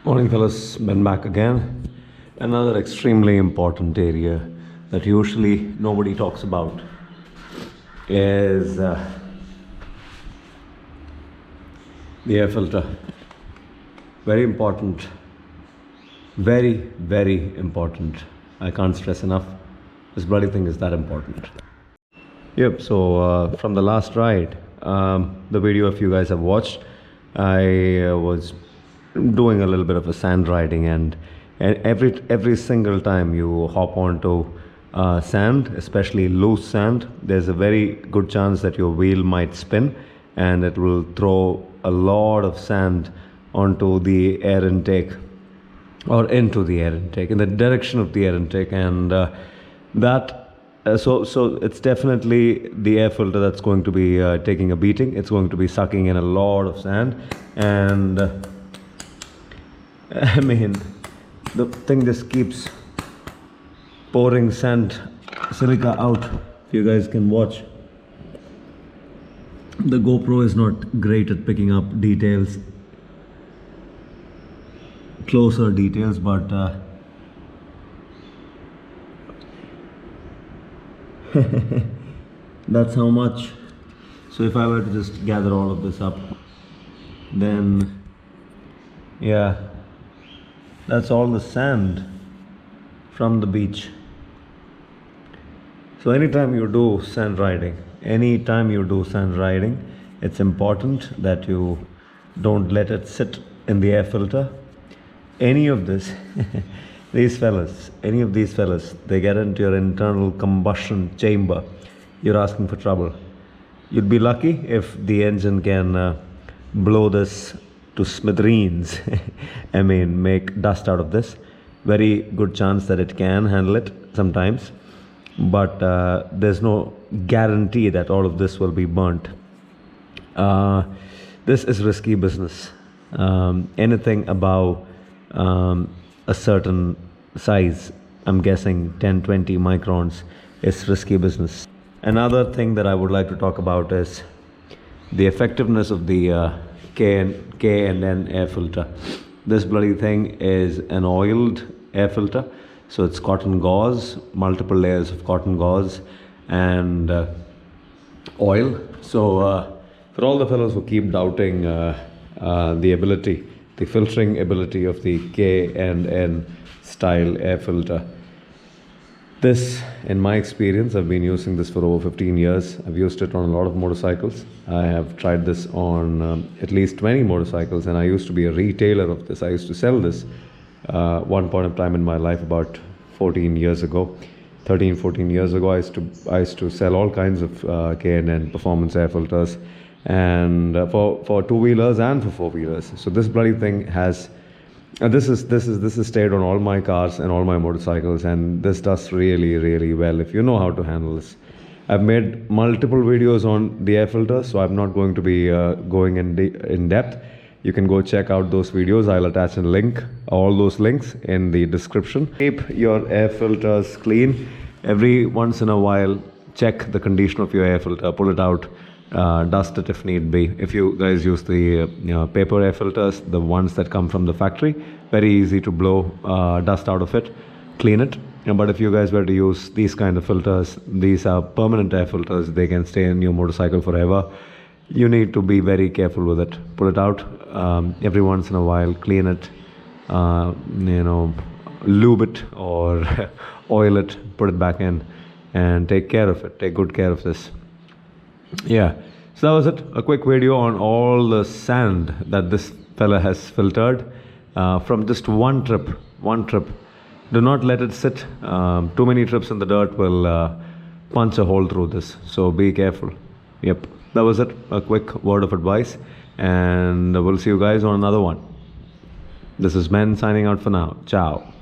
Morning fellas, Ben back again. Another extremely important area that usually nobody talks about is the air filter. Very important, very important. I can't stress enough, this bloody thing is that important. Yep, so from the last ride, the video if you guys have watched, I was doing a little bit of a sand riding, and every single time you hop onto sand, especially loose sand, there's a very good chance that your wheel might spin and it will throw a lot of sand onto the air intake or into the air intake, in the direction of the air intake, and so it's definitely the air filter that's going to be taking a beating. It's going to be sucking in a lot of sand, and I mean, the thing just keeps pouring sand, silica out. If you guys can watch, the GoPro is not great at picking up details, closer details, but that's how much. So if I were to just gather all of this up, then yeah, that's all the sand from the beach. So anytime you do sand riding, it's important that you don't let it sit in the air filter. Any of this any of these fellas, they get into your internal combustion chamber, you're asking for trouble. You'd be lucky if the engine can blow this to smithereens. I mean, make dust out of this. Very good chance that it can handle it sometimes, but there's no guarantee that all of this will be burnt. This is risky business. Anything above a certain size, I'm guessing 10-20 microns, is risky business. Another thing that I would like to talk about is the effectiveness of the K&N air filter. This bloody thing is an oiled air filter, so it's cotton gauze, multiple layers of cotton gauze and oil. So for all the fellows who keep doubting the filtering ability of the K&N style air filter, this, in my experience, I've been using this for over 15 years. I've used it on a lot of motorcycles. I have tried this on at least 20 motorcycles, and I used to be a retailer of this. I used to sell this one point of time in my life, about 13, 14 years ago. I used to sell all kinds of K&N performance air filters, and for two-wheelers and for four-wheelers. So this bloody thing has this is stayed on all my cars and all my motorcycles, and this does really well if you know how to handle this. I've made multiple videos on the air filter, so I'm not going to be going in depth. You can go check out those videos. I'll attach a link, all those links in the description. Keep your air filters clean. Every once in a while, check the condition of your air filter, pull it out, dust it if need be. If you guys use the paper air filters, the ones that come from the factory, very easy to blow dust out of it, clean it. But if you guys were to use these kind of filters, these are permanent air filters, they can stay in your motorcycle forever. You need to be very careful with it. Pull it out every once in a while, clean it, lube it or oil it, put it back in, and take care of it. Take good care of this. Yeah, so that was it. A quick video on all the sand that this fella has filtered from just one trip. Do not let it sit. Too many trips in the dirt will punch a hole through this, so be careful. Yep, that was it. A quick word of advice, and we'll see you guys on another one. This is Ben signing out for now. Ciao.